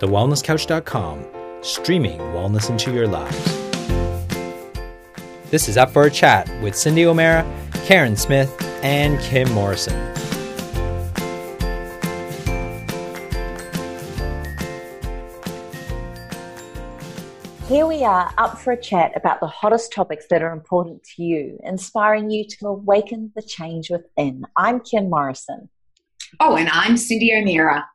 thewellnesscouch.com, streaming wellness into your lives. This is Up for a Chat with Cindy O'Mara, Karen Smith, and Kim Morrison. Here we are, up for a chat about the hottest topics that are important to you, inspiring you to awaken the change within. I'm Kim Morrison. Oh, and I'm Cindy O'Mara.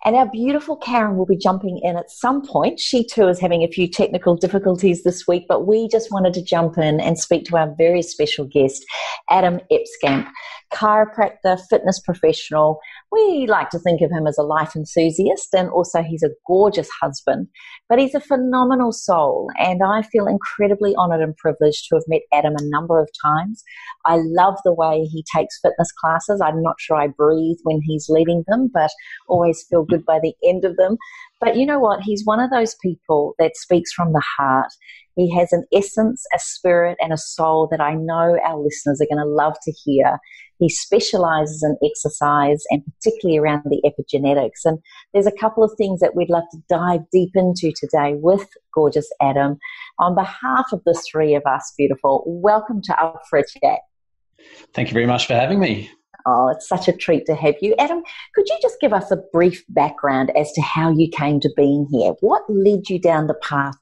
And our beautiful Karen will be jumping in at some point. She too is having a few technical difficulties this week, but we just wanted to jump in and speak to our very special guest, Dr Epskamp, chiropractor, fitness professional. We like to think of him as a life enthusiast, and also he's a gorgeous husband, but he's a phenomenal soul, and I feel incredibly honoured and privileged to have met Adam a number of times. I love the way he takes fitness classes. I'm not sure I breathe when he's leading them, but always feel good by the end of them. But you know what? He's one of those people that speaks from the heart. He has an essence, a spirit, and a soul that I know our listeners are going to love to hear. He specialises in exercise and particularly around the epigenetics. And there's a couple of things that we'd love to dive deep into today with gorgeous Adam. On behalf of the three of us, beautiful, welcome to Up for a Chat. Thank you very much for having me. Oh, it's such a treat to have you. Adam, could you just give us a brief background as to how you came to being here? What led you down the path?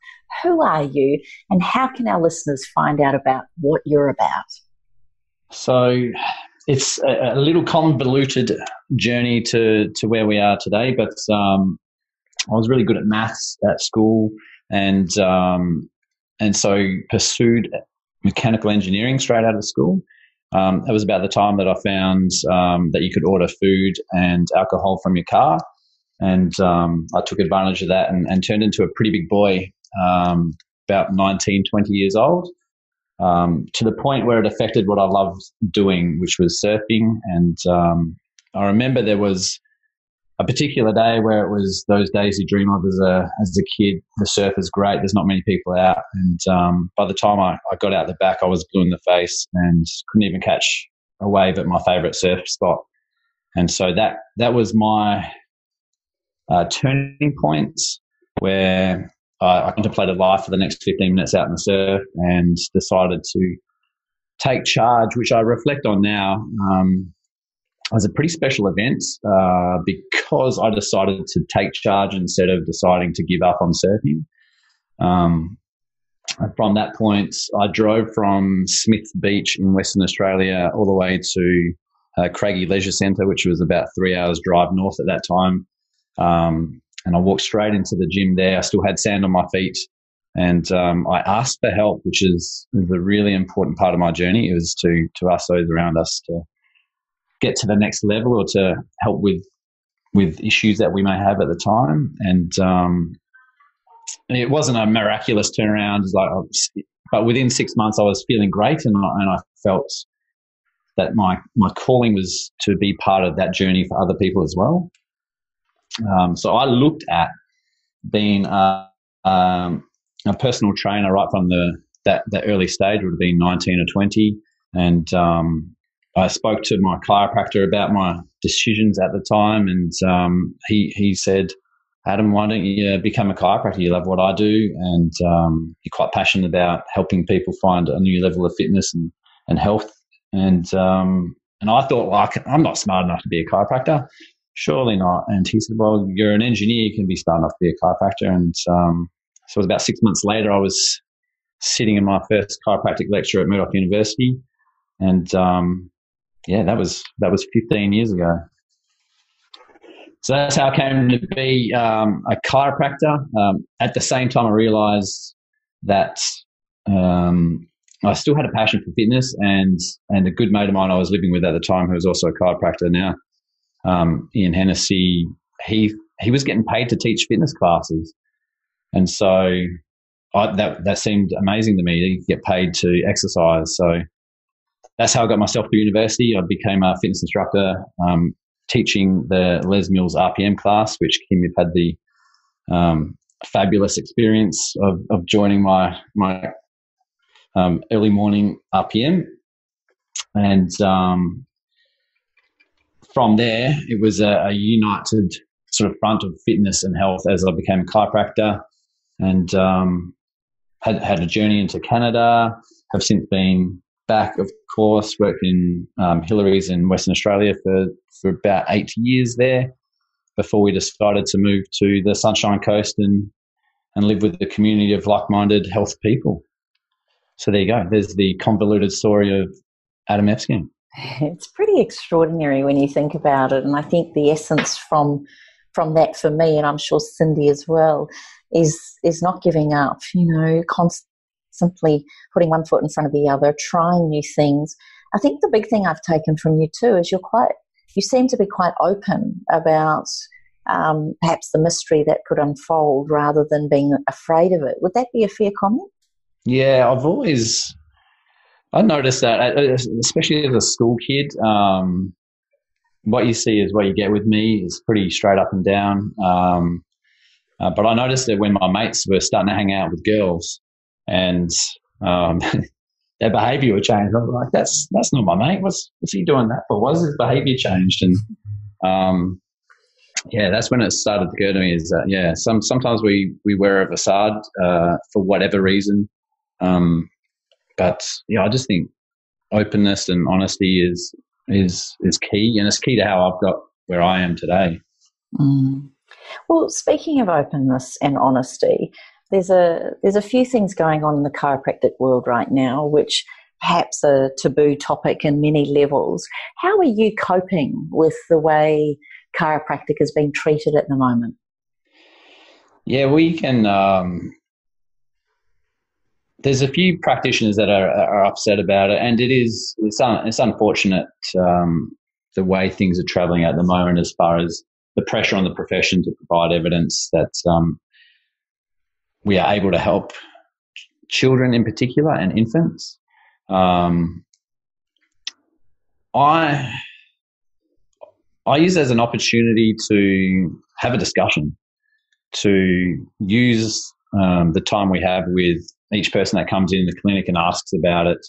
Who are you? And how can our listeners find out about what you're about? So it's a little convoluted journey to where we are today, but I was really good at maths at school and so pursued mechanical engineering straight out of school. It was about the time that I found that you could order food and alcohol from your car, and I took advantage of that and turned into a pretty big boy, about 19, 20 years old, to the point where it affected what I loved doing, which was surfing. And I remember there was a particular day where it was those days you dream of as a kid. The surf is great. There's not many people out. And by the time I got out the back, I was blue in the face and couldn't even catch a wave at my favourite surf spot. And so that was my turning points, where I contemplated life for the next 15 minutes out in the surf and decided to take charge, which I reflect on now. Was a pretty special event because I decided to take charge instead of deciding to give up on surfing. From that point, I drove from Smith Beach in Western Australia all the way to Craigie Leisure Centre, which was about 3 hours drive north at that time. And I walked straight into the gym there. I still had sand on my feet. And I asked for help, which is a really important part of my journey. It was to ask those around us to get to the next level or to help with issues that we may have at the time. And it wasn't a miraculous turnaround, but within 6 months I was feeling great, and I felt that my calling was to be part of that journey for other people as well. So I looked at being a personal trainer right from that early stage. Would have been 19 or 20, and I spoke to my chiropractor about my decisions at the time, and he said, Adam, why don't you become a chiropractor? You love what I do, and you're quite passionate about helping people find a new level of fitness and health. And I thought, well, I'm not smart enough to be a chiropractor. Surely not. And he said, well, you're an engineer, you can be smart enough to be a chiropractor. And so it was about 6 months later, I was sitting in my first chiropractic lecture at Murdoch University. And that was 15 years ago. So that's how I came to be a chiropractor. At the same time, I realised that I still had a passion for fitness, and a good mate of mine I was living with at the time, who was also a chiropractor now, Ian Hennessy, he was getting paid to teach fitness classes. And so that seemed amazing to me, to get paid to exercise. So that's how I got myself to university. I became a fitness instructor, teaching the Les Mills RPM class, which Kim, you've had the fabulous experience of joining my early morning RPM. And from there, it was a united sort of front of fitness and health as I became a chiropractor, and had a journey into Canada. Have since been back, of course, worked in Hillary's in Western Australia for about 8 years there before we decided to move to the Sunshine Coast and live with the community of like-minded health people. So there you go. There's the convoluted story of Adam Epskamp. It's pretty extraordinary when you think about it, and I think the essence from that for me, and I'm sure Cindy as well, is not giving up. Constantly putting one foot in front of the other, trying new things. I think the big thing I've taken from you too is you seem to be quite open about perhaps the mystery that could unfold rather than being afraid of it. Would that be a fair comment? Yeah, I noticed that, especially as a school kid, what you see is what you get with me is pretty straight up and down. But I noticed that when my mates were starting to hang out with girls and their behaviour would change, I was like, that's not my mate. What's he doing that for? Why has his behaviour changed? And that's when it started to occur to me is that, sometimes we wear a facade for whatever reason. But I just think openness and honesty is key, and it's key to how I've got where I am today. Well, speaking of openness and honesty, there's a few things going on in the chiropractic world right now, which perhaps a taboo topic in many levels. How are you coping with the way chiropractic is being treated at the moment? Yeah, we can. There's a few practitioners that are upset about it, and it's unfortunate the way things are travelling at the moment as far as the pressure on the profession to provide evidence that we are able to help children in particular and infants. I use it as an opportunity to have a discussion, to use the time we have with each person that comes in the clinic and asks about it,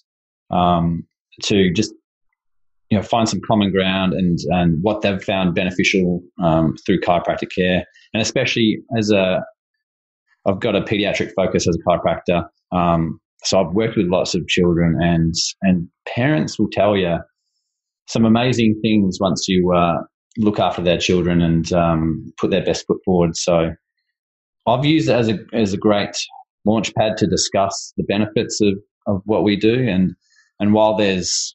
to just find some common ground and what they've found beneficial through chiropractic care, and especially I've got a paediatric focus as a chiropractor, so I've worked with lots of children, and parents will tell you some amazing things once you look after their children and put their best foot forward. So I've used it as a great launch pad to discuss the benefits of what we do, and while there's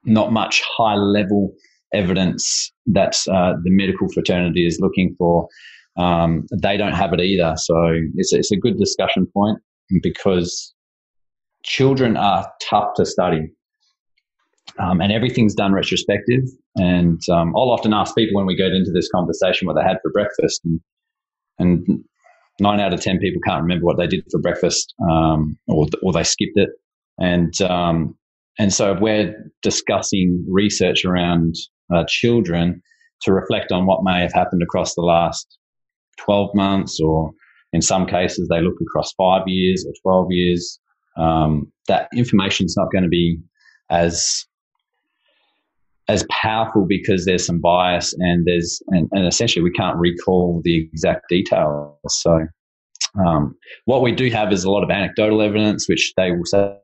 not much high level evidence that the medical fraternity is looking for, they don't have it either. So it's a good discussion point, because children are tough to study, and everything's done retrospective. And I'll often ask people when we get into this conversation what they had for breakfast, and 9 out of 10 people can't remember what they did for breakfast, or they skipped it. And so we're discussing research around children to reflect on what may have happened across the last 12 months, or in some cases they look across 5 years or 12 years. That information is not going to be as powerful because there's some bias, and essentially we can't recall the exact details. So what we do have is a lot of anecdotal evidence, which they will say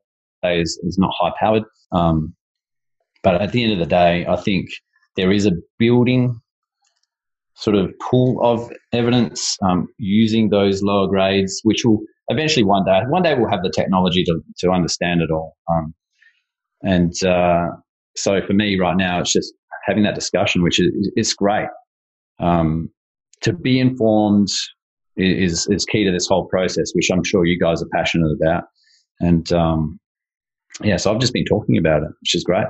is not high powered. But at the end of the day, I think there is a building sort of pool of evidence using those lower grades, which will eventually one day we'll have the technology to understand it all. So for me right now, it's just having that discussion, which is great. To be informed is key to this whole process, which I'm sure you guys are passionate about. And so I've just been talking about it, which is great.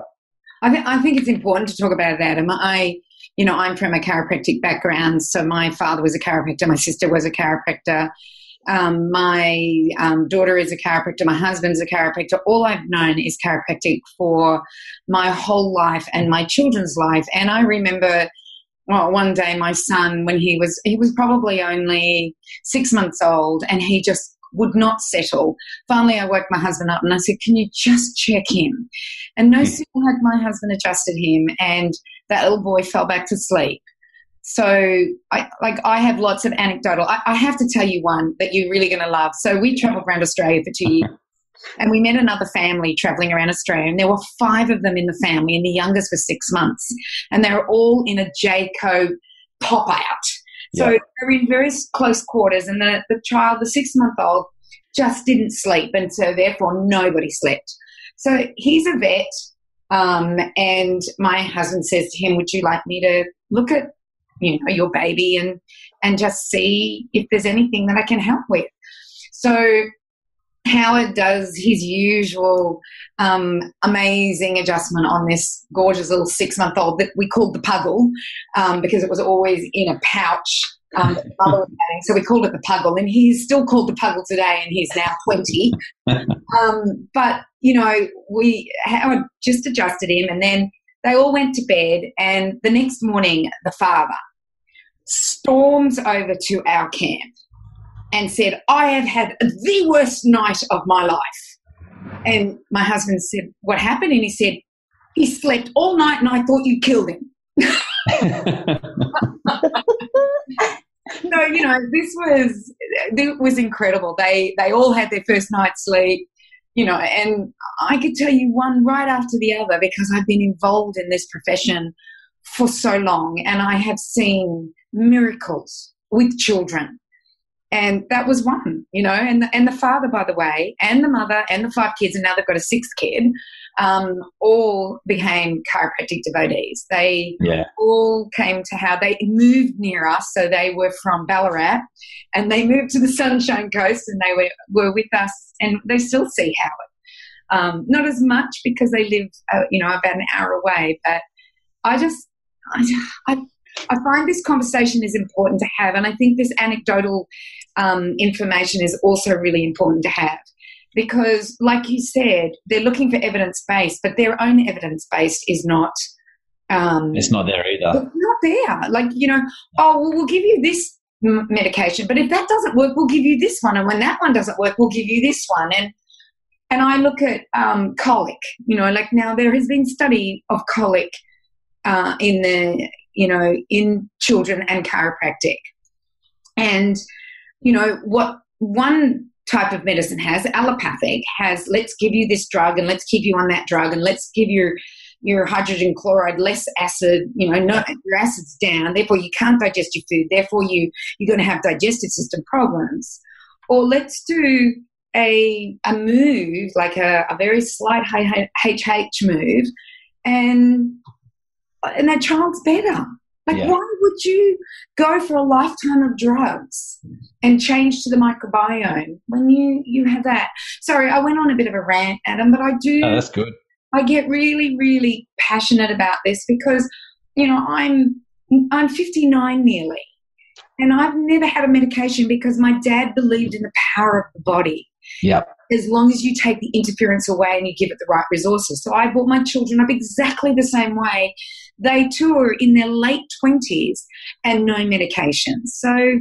I think it's important to talk about it, Adam. I'm from a chiropractic background, so my father was a chiropractor, my sister was a chiropractor. My daughter is a chiropractor. My husband's a chiropractor. All I've known is chiropractic for my whole life and my children's life. And I remember, one day my son, when he was probably only 6 months old, and he just would not settle. Finally, I woke my husband up and I said, "Can you just check him?" And no sooner had my husband adjusted him, and that little boy fell back to sleep. So I have lots of anecdotal. I have to tell you one that you're really going to love. So we travelled around Australia for 2 years. And we met another family travelling around Australia, and there were 5 of them in the family, and the youngest was 6 months. And they were all in a Jayco pop-out. So they were in very close quarters, and the child, the 6-month-old, just didn't sleep, and so therefore nobody slept. So he's a vet, and my husband says to him, would you like me to look at, your baby and just see if there's anything that I can help with? So Howard does his usual amazing adjustment on this gorgeous little 6-month-old that we called the Puggle, because it was always in a pouch. So we called it the Puggle, and he's still called the Puggle today, and he's now 20. But, Howard just adjusted him, and then they all went to bed, and the next morning the father storms over to our camp and said, I have had the worst night of my life. And my husband said, what happened? And he said, he slept all night and I thought you killed him. So, this was incredible. They all had their first night's sleep, and I could tell you one right after the other because I've been involved in this profession for so long, and I have seen miracles with children. And that was one, and the father, by the way, and the mother and the 5 kids, and now they've got a 6th kid, all became chiropractic devotees. They all came to how they moved near us. So they were from Ballarat, and they moved to the Sunshine Coast, and they were with us, and they still see Howard. Not as much because they live, about an hour away, but I find this conversation is important to have, and I think this anecdotal information is also really important to have because, like you said, they're looking for evidence-based, but their own evidence-based is not it's not there either. It's not there. We'll give you this medication, but if that doesn't work, we'll give you this one, and when that one doesn't work, we'll give you this one. And I look at colic, now there has been study of colic in children and chiropractic. And, what one type of medicine has, allopathic, has let's give you this drug and let's keep you on that drug and let's give your hydrogen chloride less acid, your acid's down, therefore you can't digest your food, therefore you're going to have digestive system problems. Or let's do a move, like a very slight HH move, and that child's better. Why would you go for a lifetime of drugs and change to the microbiome when you have that? Sorry, I went on a bit of a rant, Adam, but I do. Oh, that's good. I get really, really passionate about this because, I'm 59 nearly, and I've never had a medication because my dad believed in the power of the body. Yeah. As long as you take the interference away and you give it the right resources. So I brought my children up exactly the same way. They too are in their late 20s and no medication. So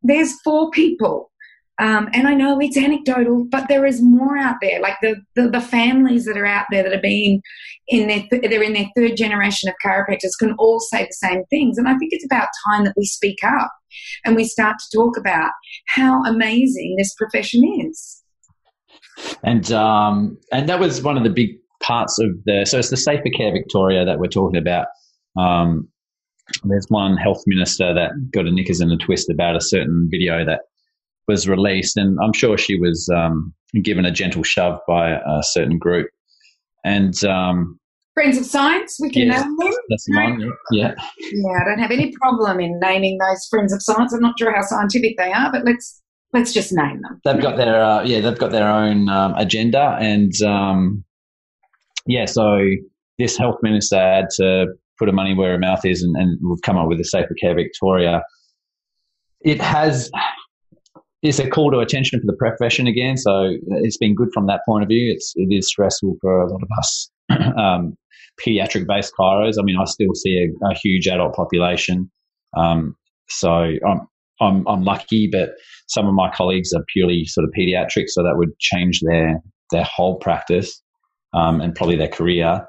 there's 4 people. And I know it's anecdotal, but there is more out there. Like the families that are out there that are being they're in their 3rd generation of chiropractors can all say the same things. And I think it's about time that we speak up and we start to talk about how amazing this profession is. And that was one of the big parts of so it's the Safer Care Victoria that we're talking about. There's one health minister that got a knickers in a twist about a certain video that was released, and I'm sure she was given a gentle shove by a certain group. And Friends of Science, we can name them. That's the one. Yeah. Yeah, I don't have any problem in naming those Friends of Science. I'm not sure how scientific they are, but let's just name them. They've got their own agenda, and so this health minister had to put her money where her mouth is, and we've come up with the Safer Care Victoria. It's a call to attention for the profession again, so it's been good from that point of view. It is stressful for a lot of us paediatric-based chiros. I mean, I still see a huge adult population, so I'm lucky, but some of my colleagues are purely sort of paediatrics, so that would change their whole practice and probably their career.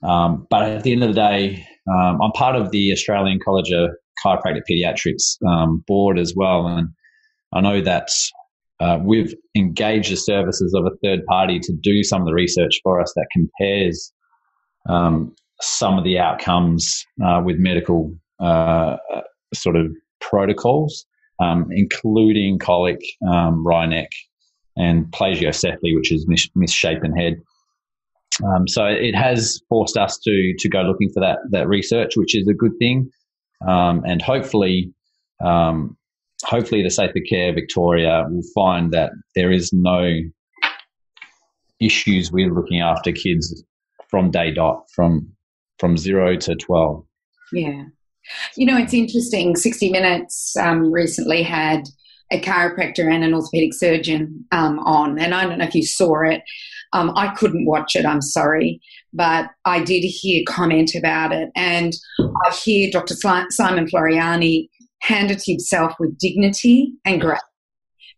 But at the end of the day, I'm part of the Australian College of Chiropractic Paediatrics board as well, and I know that we've engaged the services of a third party to do some of the research for us that compares some of the outcomes with medical sort of protocols, including colic, wry neck, and plagiocephaly, which is misshapen head. So it has forced us to go looking for that research, which is a good thing, and hopefully the Safer Care Victoria will find that there is no issues with looking after kids from day dot, from 0 to 12. Yeah. You know, it's interesting. 60 Minutes recently had a chiropractor and an orthopedic surgeon on, and I don't know if you saw it. I couldn't watch it, I'm sorry, but I did hear comment about it, and I hear Dr. Simon Floriani handled himself with dignity and grace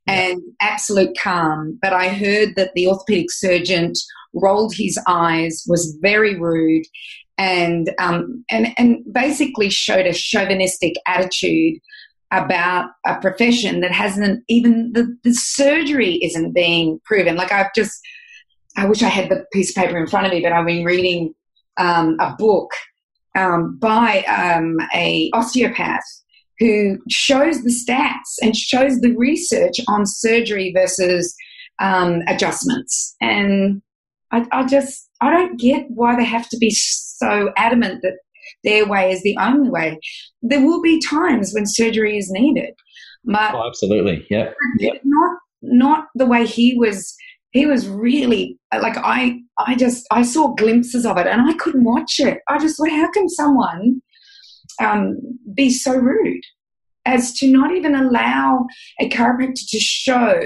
and absolute calm, but I heard that the orthopedic surgeon rolled his eyes, was very rude, and basically showed a chauvinistic attitude about a profession that hasn't even the surgery isn't being proven. Like I wish I had the piece of paper in front of me, but I've been reading a book by a osteopath who shows the stats and shows the research on surgery versus adjustments. And I don't get why they have to be so adamant that their way is the only way. There will be times when surgery is needed. But absolutely, yeah. Not the way he was. He was really, like, I saw glimpses of it and I couldn't watch it. I just thought, how can someone be so rude as to not even allow a chiropractor to show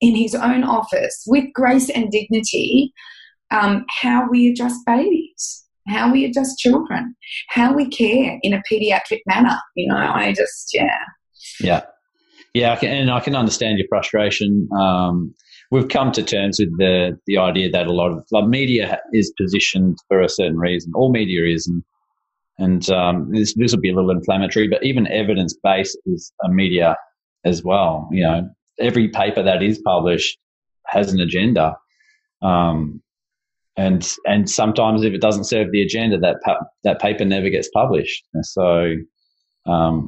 in his own office with grace and dignity how we adjust babies, how we adjust children, how we care in a pediatric manner. You know, I can understand your frustration. We've come to terms with the idea that a lot of media is positioned for a certain reason. All media is, and this will be a little inflammatory, but even evidence-based is a media as well. You know, every paper that is published has an agenda, and sometimes if it doesn't serve the agenda, that paper never gets published. And so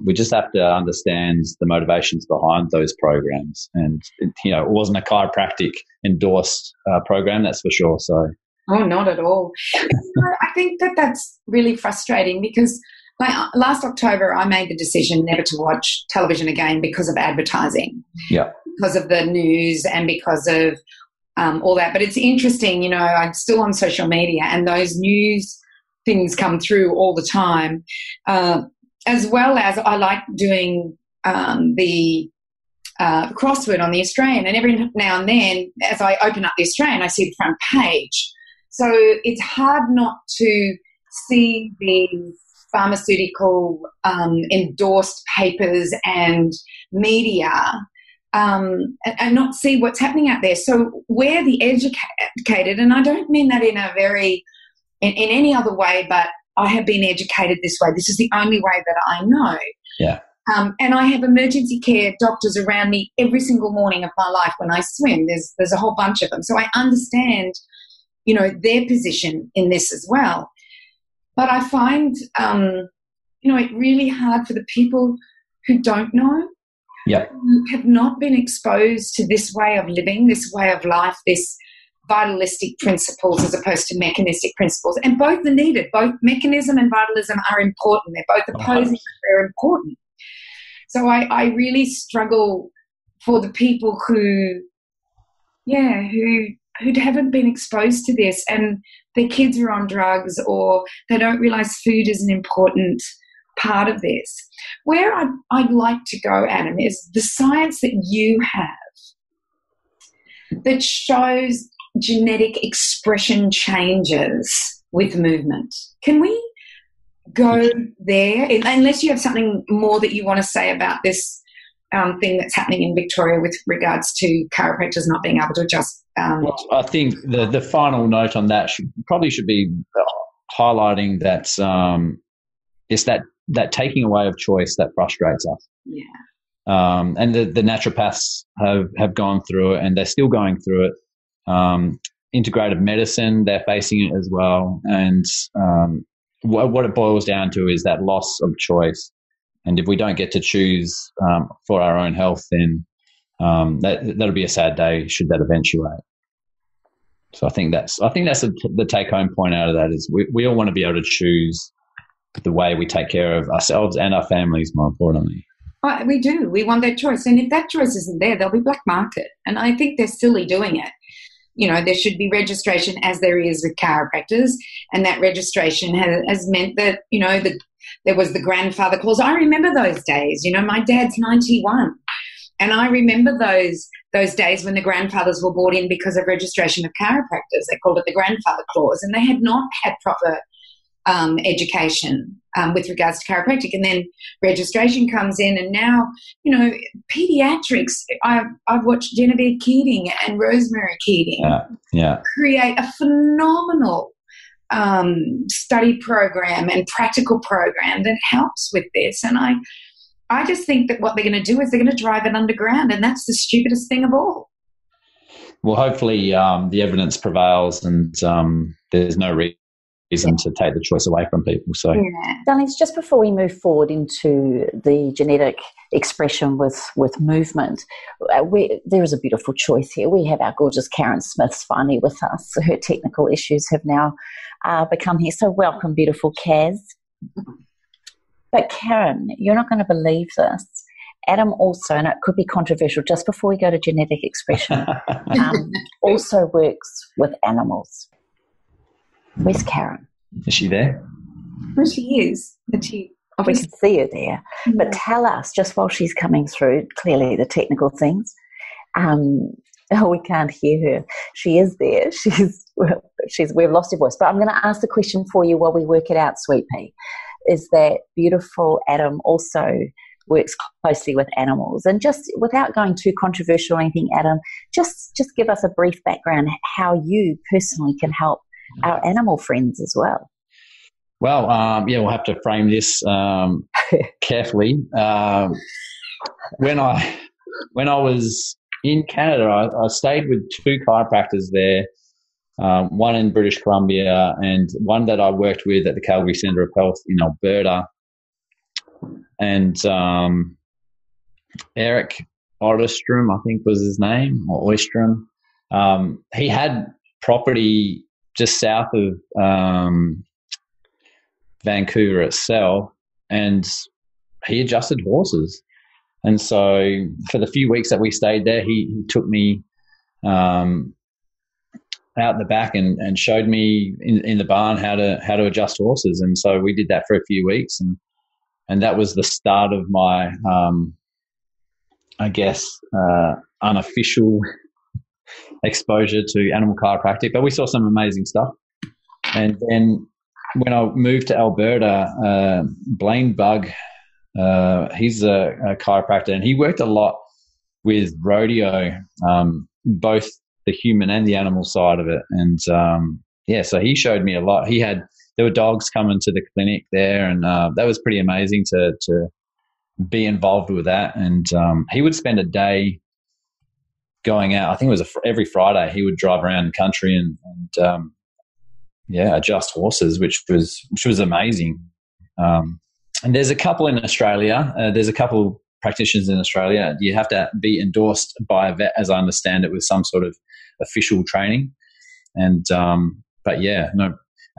we just have to understand the motivations behind those programs. And, you know, it wasn't a chiropractic endorsed program, that's for sure. So, oh, not at all. I think that's really frustrating because, like, last October, I made the decision never to watch television again because of advertising. Yeah. Because of the news and because of all that. But it's interesting, you know, I'm still on social media and those news things come through all the time. As well as I like doing the crossword on the Australian, and every now and then as I open up the Australian, I see the front page. So it's hard not to see these pharmaceutical endorsed papers and media and not see what's happening out there. So we're the educated, and I don't mean that in a very in any other way, but I have been educated this way. This is the only way that I know. Yeah. And I have emergency care doctors around me every single morning of my life when I swim. There's a whole bunch of them. So I understand, you know, their position in this as well. But I find, you know, it really hard for the people who don't know, who have not been exposed to this way of living, this way of life, this vitalistic principles as opposed to mechanistic principles. And both are needed. Both mechanism and vitalism are important. They're both opposing, but they're important. So I really struggle for the people who haven't been exposed to this and their kids are on drugs or they don't realise food is an important part of this. Where I'd like to go, Adam, is the science that you have that shows genetic expression changes with movement. Can we go there? Unless you have something more that you want to say about this thing that's happening in Victoria with regards to chiropractors not being able to adjust. Well, I think the final note on that should be highlighting that it's that taking away of choice that frustrates us. Yeah. And the naturopaths have gone through it, and they're still going through it. Integrative medicine, they're facing it as well. And what it boils down to is that loss of choice. And if we don't get to choose for our own health, then that'll be a sad day should that eventuate. So I think that's the take home point out of that is we all want to be able to choose the way we take care of ourselves and our families, more importantly. We do. We want that choice. And if that choice isn't there, there'll be black market. And I think they're silly doing it. There should be registration as there is with chiropractors. And that registration has meant that, there was the grandfather clause. I remember those days. My dad's 91. And I remember those days when the grandfathers were brought in because of registration of chiropractors. They called it the grandfather clause. And they had not had proper education with regards to chiropractic, and then registration comes in, and now Paediatrics. I've watched Genevieve Keating and Rosemary Keating create a phenomenal study program and practical program that helps with this. And I just think that what they're going to do is they're going to drive it underground, and that's the stupidest thing of all. Well, hopefully the evidence prevails, and there's no reason to take the choice away from people. So, Darlings, just before we move forward into the genetic expression with movement, there is a beautiful choice here. We have our gorgeous Karen Smith finally with us. Her technical issues have now become here. So welcome, beautiful Kaz. But Karen, you're not going to believe this. Adam also, and it could be controversial, just before we go to genetic expression, also works with animals. Where's Karen? Is she there? Well, she is. But we can see her there. Yeah. But tell us, just while she's coming through, clearly the technical things, we can't hear her. She is there. We've lost her voice. But I'm going to ask the question for you while we work it out, Sweet Pea. Is that beautiful Adam also works closely with animals? And just without going too controversial or anything, Adam, just give us a brief background how you personally can help our animal friends as well. Well, we'll have to frame this carefully. When I was in Canada, I stayed with two chiropractors there, one in British Columbia and one that I worked with at the Calgary Centre of Health in Alberta. And Eric Oderstrom, I think was his name, or Oystrom. He had property just south of Vancouver itself, and he adjusted horses. And so for the few weeks that we stayed there, he took me out the back and showed me in the barn how to adjust horses. And so we did that for a few weeks, and that was the start of my unofficial exposure to animal chiropractic. But we saw some amazing stuff. And then when I moved to Alberta, Blaine Bugg, he's a chiropractor, and he worked a lot with rodeo, both the human and the animal side of it. And so he showed me a lot. There were dogs coming to the clinic there, and that was pretty amazing to be involved with that. And he would spend a day going out. I think it was every Friday he would drive around the country and adjust horses, which was amazing. And there's a couple in Australia. There's a couple practitioners in Australia. You have to be endorsed by a vet, as I understand it, with some sort of official training. And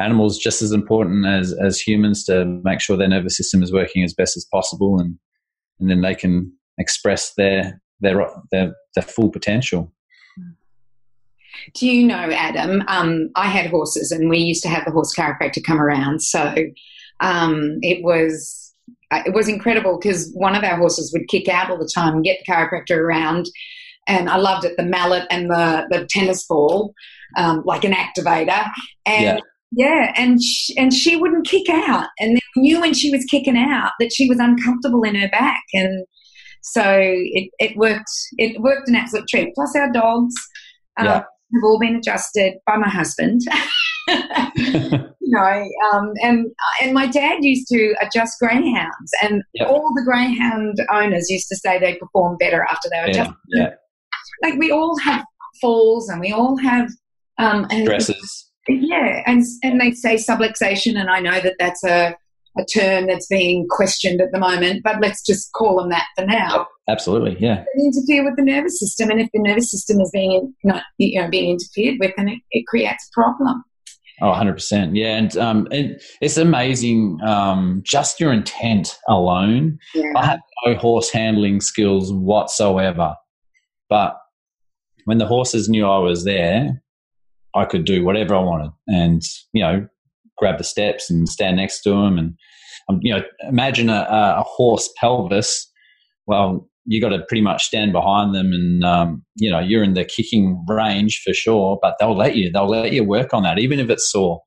animals just as important as humans to make sure their nervous system is working as best as possible, and then they can express their full potential. Do you know, Adam, I had horses, and we used to have the horse chiropractor come around. So it was incredible because one of our horses would kick out all the time and get the chiropractor around. And I loved it, the mallet and the tennis ball, like an activator. And and she wouldn't kick out. And then we knew when she was kicking out that she was uncomfortable in her back. And so it worked. It worked an absolute treat. Plus our dogs have all been adjusted by my husband. And my dad used to adjust greyhounds, and all the greyhound owners used to say they perform better after they were adjusted. Yeah. Like, we all have falls, and we all have stresses. Yeah, and they say subluxation, and I know that that's a term that's being questioned at the moment, but let's just call them that for now. Absolutely, yeah. They interfere with the nervous system, and if the nervous system is being interfered with, then it creates a problem. Oh, 100%. Yeah, and it's amazing, just your intent alone. Yeah. I have no horse handling skills whatsoever, but when the horses knew I was there, I could do whatever I wanted and, grab the steps and stand next to them. And, imagine a horse pelvis. Well, you got to pretty much stand behind them and, you're in the kicking range for sure, but they'll let you work on that, even if it's sore,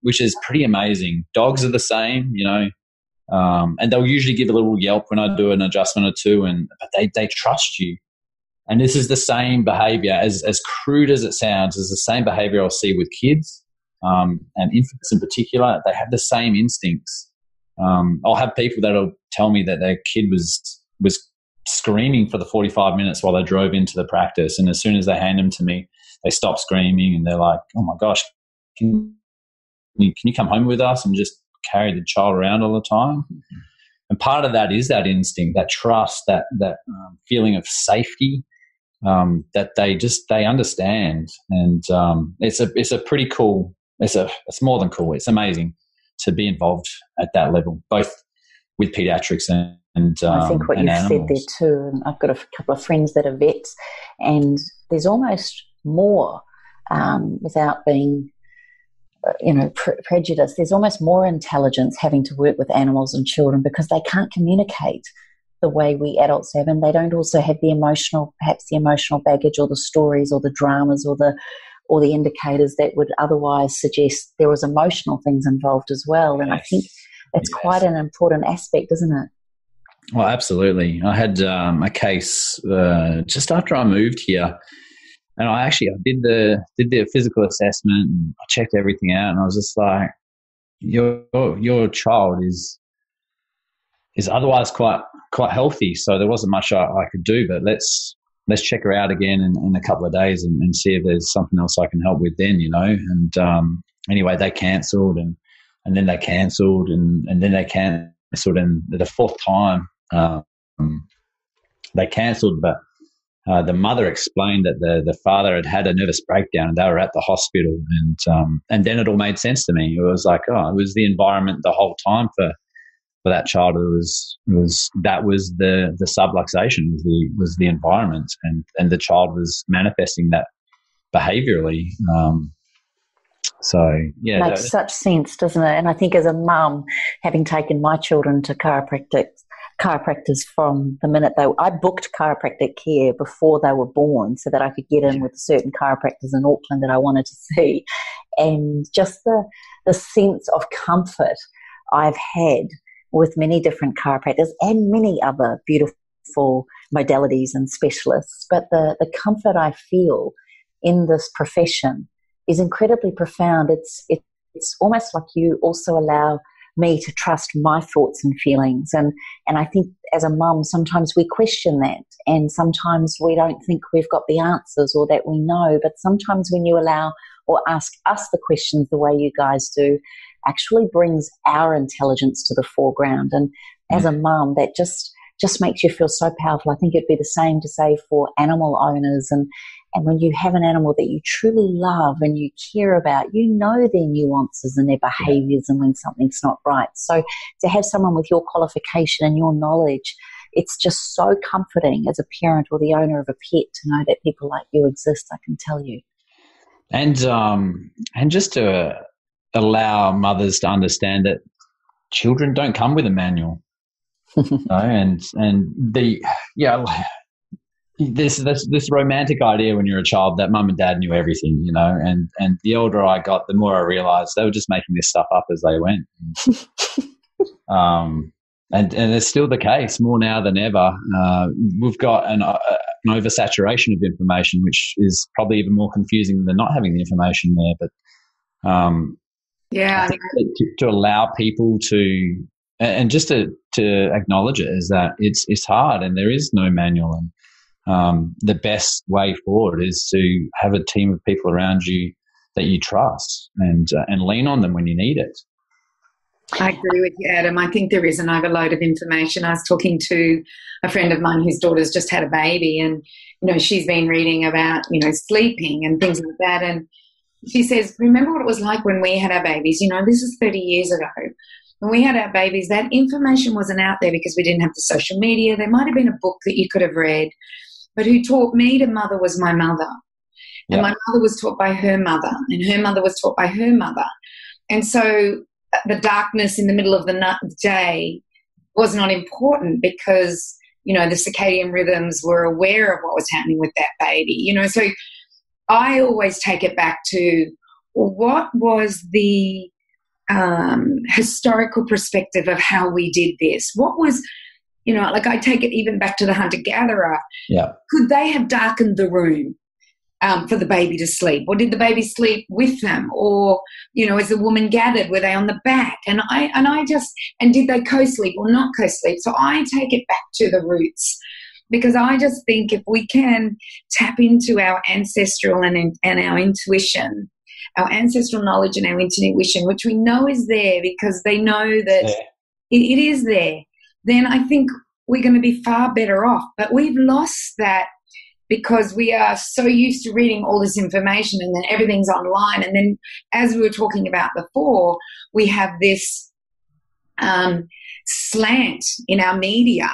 which is pretty amazing. Dogs are the same, and they'll usually give a little yelp when I do an adjustment or two, but they trust you. And this is the same behavior, as crude as it sounds, is the same behavior I'll see with kids and infants in particular. They have the same instincts. I'll have people that'll tell me that their kid was screaming for the 45 minutes while they drove into the practice, and as soon as they hand them to me, they stop screaming and they're like, "Oh my gosh, can you come home with us and just carry the child around all the time?" And part of that is that instinct, that trust, that feeling of safety. That they understand, and it's a pretty cool. It's more than cool. It's amazing to be involved at that level, both with pediatrics and I think what and you've animals. said there too. And I've got a couple of friends that are vets, and there's almost more, without being, prejudiced. There's almost more intelligence having to work with animals and children because they can't communicate the way we adults have, and they don't also have perhaps the emotional baggage or the stories or the dramas or the indicators that would otherwise suggest there was emotional things involved as well. And I think it's quite an important aspect, isn't it? Well, absolutely. I had a case just after I moved here, and I did the physical assessment and I checked everything out, and I was just like, your child is otherwise quite healthy, so there wasn't much I could do, but let's check her out again in a couple of days and see if there's something else I can help with then, and anyway, they cancelled and then they cancelled and then they cancelled, and the fourth time they cancelled, but the mother explained that the father had a nervous breakdown and they were at the hospital, and then it all made sense to me. It was like, it was the environment the whole time for that child. It was the subluxation was the environment, and the child was manifesting that behaviorally. So yeah, makes such sense, doesn't it? And I think as a mum, having taken my children to chiropractors from the minute I booked chiropractic care before they were born so that I could get in with certain chiropractors in Auckland that I wanted to see, and just the sense of comfort I've had with many different chiropractors and many other beautiful modalities and specialists. But the comfort I feel in this profession is incredibly profound. It's almost like you also allow me to trust my thoughts and feelings. And I think as a mum, sometimes we question that, and sometimes we don't think we've got the answers or that we know. But sometimes when you allow or ask us the questions the way you guys do, actually brings our intelligence to the foreground. And as a mum, that just makes you feel so powerful. I think it'd be the same to say for animal owners, and when you have an animal that you truly love and you care about, you know their nuances and their behaviours and when something's not right. So to have someone with your qualification and your knowledge, it's just so comforting as a parent or the owner of a pet to know that people like you exist, I can tell you. And just to allow mothers to understand that children don't come with a manual. This romantic idea when you're a child that mum and dad knew everything, and the older I got, the more I realized they were just making this stuff up as they went. And it's still the case more now than ever. We've got an oversaturation of information, which is probably even more confusing than not having the information there. But Yeah, to allow people to, and just to acknowledge it, is that it's hard and there is no manual. And the best way forward is to have a team of people around you that you trust and lean on them when you need it. I agree with you, Adam. I think there is an overload of information. I was talking to a friend of mine whose daughter's just had a baby, and she's been reading about sleeping and things like that. And she says, "Remember what it was like when we had our babies? This is 30 years ago. When we had our babies, that information wasn't out there because we didn't have the social media. There might have been a book that you could have read, but who taught me to mother was my mother, and my mother was taught by her mother, and her mother was taught by her mother, and so." The darkness in the middle of the day was not important because, the circadian rhythms were aware of what was happening with that baby. So I always take it back to what was the historical perspective of how we did this? What was, I take it even back to the hunter-gatherer. Yeah. Could they have darkened the room for the baby to sleep, or did the baby sleep with them, or as the woman gathered, were they on the back, and did they co-sleep or not co-sleep? So I take it back to the roots, because I just think if we can tap into our ancestral and our intuition, our ancestral knowledge and our intuition, which we know is there because they know that it is there, then I think we're going to be far better off. But we've lost that because we are so used to reading all this information, and then everything's online. And then, as we were talking about before, we have this slant in our media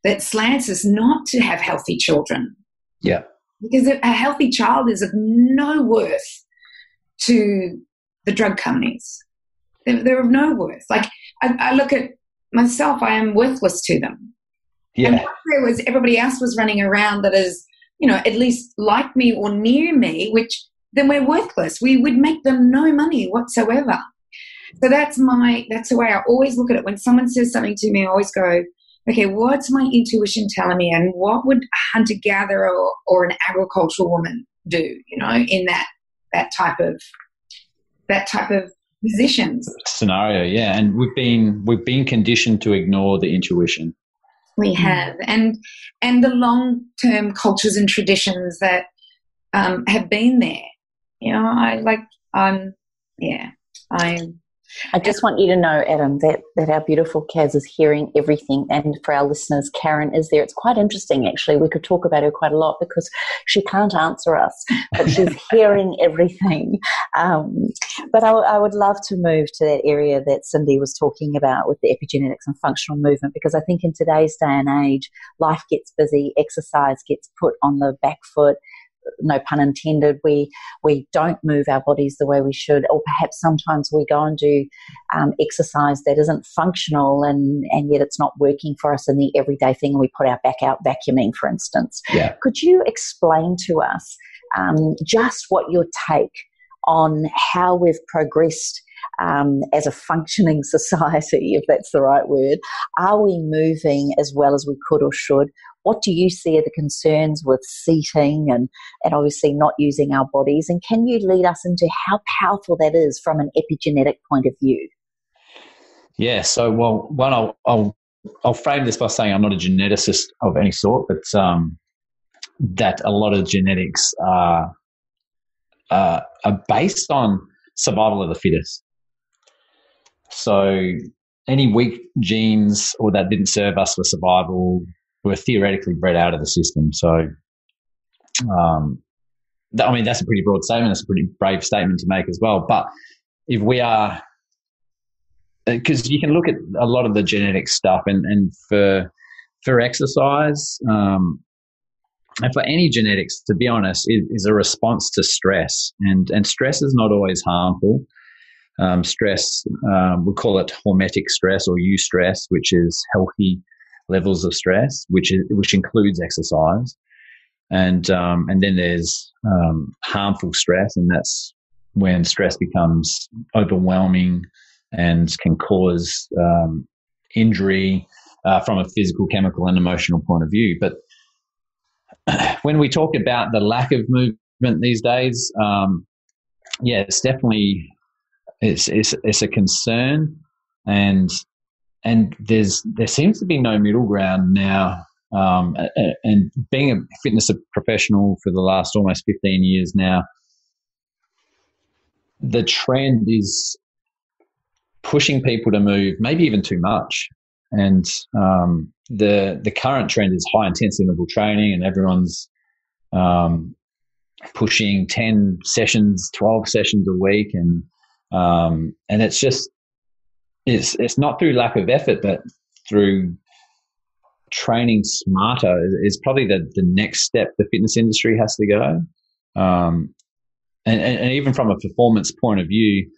that slants us not to have healthy children. Yeah. Because a healthy child is of no worth to the drug companies. They're of no worth. Like, I look at myself, I am worthless to them. Yeah. And once there was everybody else was running around that is, at least like me or near me, which then we're worthless. We would make them no money whatsoever. So that's the way I always look at it. When someone says something to me, I always go, okay, what's my intuition telling me, and what would a hunter-gatherer or an agricultural woman do, in that type of positions. Scenario, yeah. And we've been conditioned to ignore the intuition. We have, and the long-term cultures and traditions that have been there. I just want you to know, Adam, that our beautiful Kaz is hearing everything. And for our listeners, Karen is there. It's quite interesting, actually. We could talk about her quite a lot because she can't answer us, but she's hearing everything. But I would love to move to that area that Cindy was talking about with the epigenetics and functional movement, because I think in today's day and age, life gets busy, exercise gets put on the back foot. No pun intended, we don't move our bodies the way we should, or perhaps sometimes we go and do exercise that isn't functional and yet it's not working for us in the everyday thing, and we put our back out vacuuming, for instance. Yeah. Could you explain to us just what your take on how we've progressed as a functioning society, if that's the right word? Are we moving as well as we could or should? What do you see are the concerns with seating and obviously not using our bodies? And can you lead us into how powerful that is from an epigenetic point of view? Yeah, so, well, one, I'll frame this by saying I'm not a geneticist of any sort, but that a lot of genetics are based on survival of the fittest. So any weak genes or that didn't serve us for survival were theoretically bred out of the system. So, that's a pretty broad statement. That's a pretty brave statement to make as well. But if we are, because you can look at a lot of the genetic stuff, and for exercise, and for any genetics, to be honest, is a response to stress, and stress is not always harmful. Stress, we call it hormetic stress or eustress, which is healthy levels of stress, which includes exercise, and then there's harmful stress, and that's when stress becomes overwhelming and can cause injury from a physical, chemical, and emotional point of view. But when we talk about the lack of movement these days, it's definitely it's a concern, and there seems to be no middle ground now. And being a fitness professional for the last almost 15 years now, the trend is pushing people to move, maybe even too much. And the current trend is high intensity interval training, and everyone's pushing 10 sessions, 12 sessions a week, and it's just it's not through lack of effort, but through training smarter is probably the next step the fitness industry has to go. And even from a performance point of view,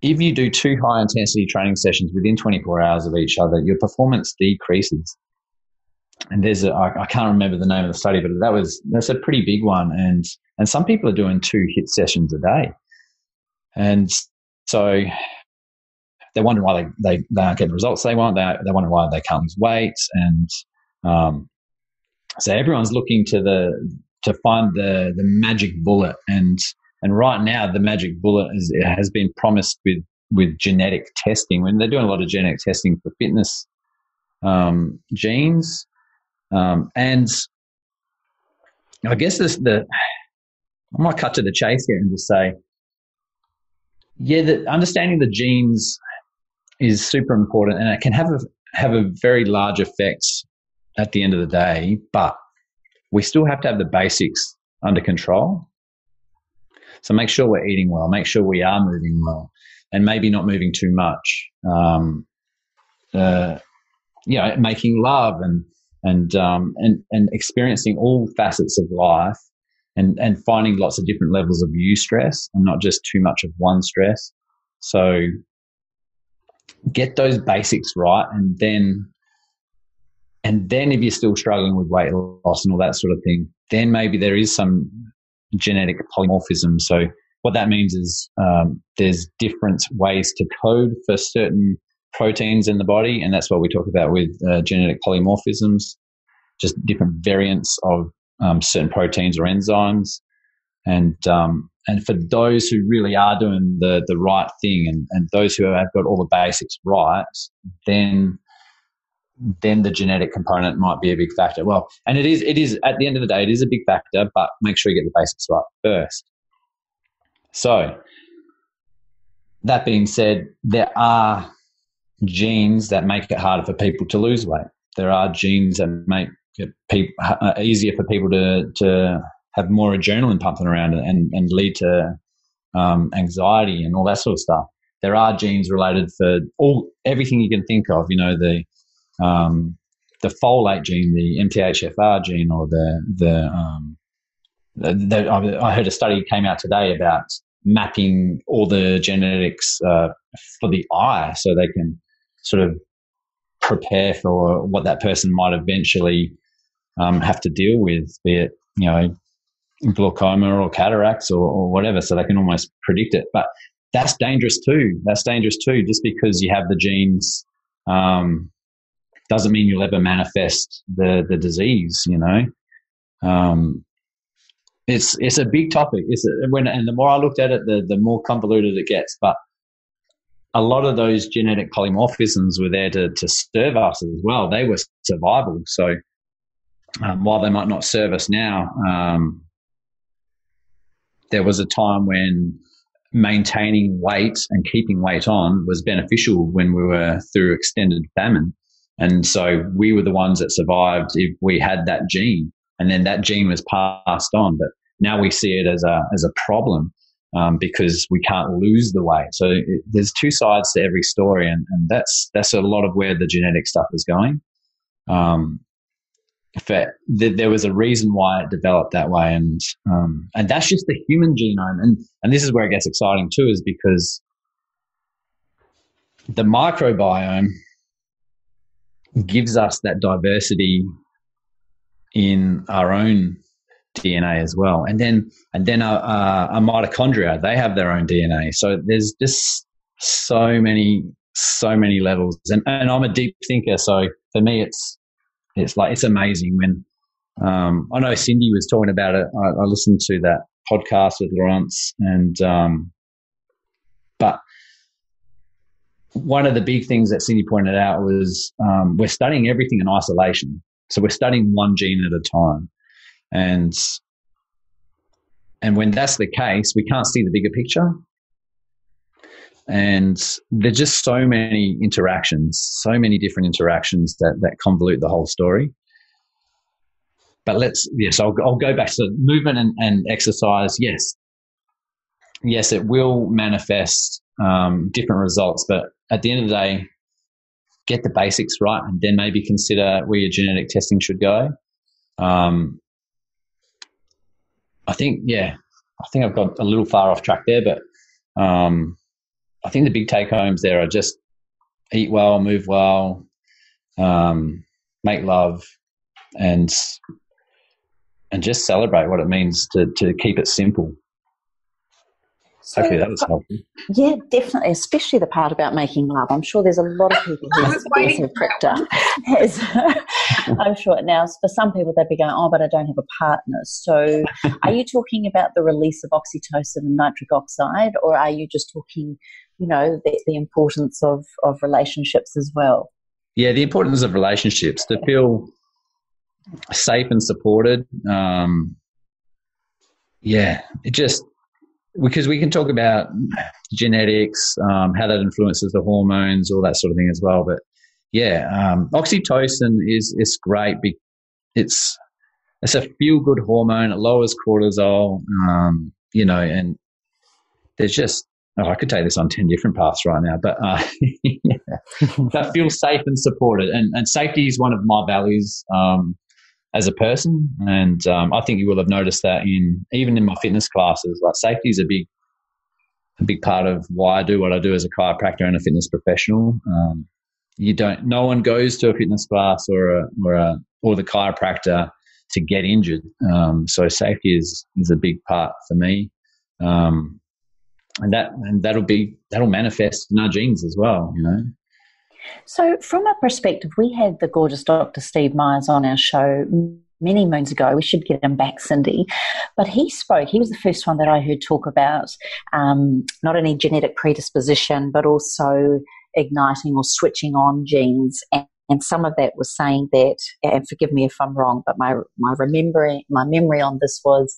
if you do 2 high intensity training sessions within 24 hours of each other, your performance decreases. And I can't remember the name of the study, but that's a pretty big one. And some people are doing 2 HIIT sessions a day. And so they wonder why they aren't getting the results they want. They wonder why they can't lose weight. And so everyone's looking to find the magic bullet. And right now, the magic bullet has been promised with genetic testing. When they're doing a lot of genetic testing for fitness genes, and I guess I might cut to the chase here and just say, understanding the genes is super important, and it can have a very large effect at the end of the day. But we still have to have the basics under control. So make sure we're eating well, make sure we are moving well, and maybe not moving too much. Making love and experiencing all facets of life, and finding lots of different levels of eustress and not just too much of one stress. So get those basics right, and then if you're still struggling with weight loss and all that sort of thing, then maybe there is some genetic polymorphism. So what that means is there's different ways to code for certain proteins in the body, and that's what we talk about with genetic polymorphisms, just different variants of certain proteins or enzymes. And for those who really are doing the right thing, and those who have got all the basics right, then the genetic component might be a big factor. Well, and it is at the end of the day, it is a big factor, but make sure you get the basics right first. So that being said, there are genes that make it harder for people to lose weight. There are genes that make it easier for people to have more adrenaline pumping around and lead to anxiety and all that sort of stuff. There are genes related for everything you can think of. The folate gene, the MTHFR gene, or I heard a study came out today about mapping all the genetics for the eye, so they can sort of prepare for what that person might eventually have to deal with, be it glaucoma or cataracts or whatever, so they can almost predict it. But that's dangerous too. Just because you have the genes doesn't mean you'll ever manifest the disease. It's a big topic. And the more I looked at it, the more convoluted it gets. But a lot of those genetic polymorphisms were there to serve us as well. They were survival. So while they might not serve us now, there was a time when maintaining weight and keeping weight on was beneficial when we were through extended famine. And so we were the ones that survived if we had that gene, and then that gene was passed on. But now we see it as a problem because we can't lose the weight. So there's two sides to every story, and that's a lot of where the genetic stuff is going. There was a reason why it developed that way, and that's just the human genome. And this is where it gets exciting too, is because the microbiome gives us that diversity in our own DNA as well. And then our mitochondria, they have their own DNA. So there's just so many levels. And I'm a deep thinker, so for me it's amazing when I know Cindy was talking about it. I listened to that podcast with Laurence, and But one of the big things that Cindy pointed out was we're studying everything in isolation. So we're studying one gene at a time. And when that's the case, we can't see the bigger picture. And there's just so many interactions, so many different interactions that convolute the whole story. But I'll go back to movement and exercise. Yes, it will manifest different results, but at the end of the day, get the basics right and then maybe consider where your genetic testing should go. I think I've got a little far off track there, but I think the big take-homes there are just eat well, move well, make love, and just celebrate what it means to keep it simple. So, hopefully that was helpful. Yeah, definitely, especially the part about making love. I'm sure there's a lot of people who are chiropractor. I'm sure now for some people they'd be going, oh, but I don't have a partner. So are you talking about the release of oxytocin and nitric oxide, or are you just talking, the importance of relationships as well? Yeah, the importance of relationships, to feel safe and supported. Because we can talk about genetics, how that influences the hormones, all that sort of thing as well. But oxytocin is great. It's a feel-good hormone. It lowers cortisol, and there's just, I could take this on 10 different paths right now, but that feels safe and supported. And safety is one of my values as a person, and I think you will have noticed that even in my fitness classes. Like, safety is a big part of why I do what I do as a chiropractor and a fitness professional. No one goes to a fitness class or the chiropractor to get injured. So safety is a big part for me, and that'll manifest in our genes as well. So from a perspective, we had the gorgeous Dr. Steve Myers on our show many moons ago. We should get him back, Cindy. But he was the first one that I heard talk about not only genetic predisposition, but also igniting or switching on genes. And some of that was saying that, and forgive me if I'm wrong, but my memory on this was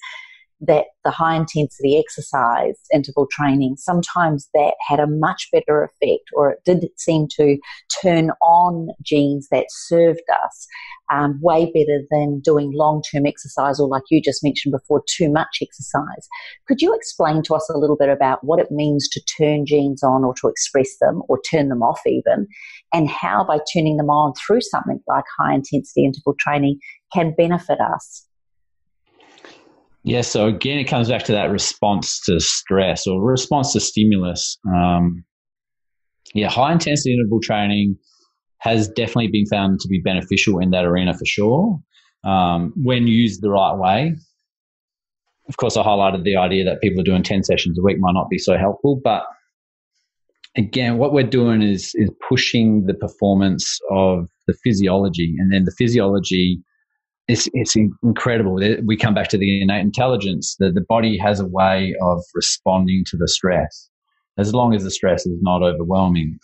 that the high-intensity exercise, interval training, sometimes that had a much better effect, or it did seem to turn on genes that served us way better than doing long-term exercise, or like you just mentioned before, too much exercise. Could you explain to us a little bit about what it means to turn genes on or to express them or turn them off even, and how by turning them on through something like high-intensity interval training can benefit us? Yeah, so again, it comes back to that response to stress or response to stimulus. High-intensity interval training has definitely been found to be beneficial in that arena for sure, when used the right way. Of course, I highlighted the idea that people are doing 10 sessions a week might not be so helpful, but again, what we're doing is pushing the performance of the physiology, and then the physiology, it's incredible. We come back to the innate intelligence. The body has a way of responding to the stress, as long as the stress is not overwhelming.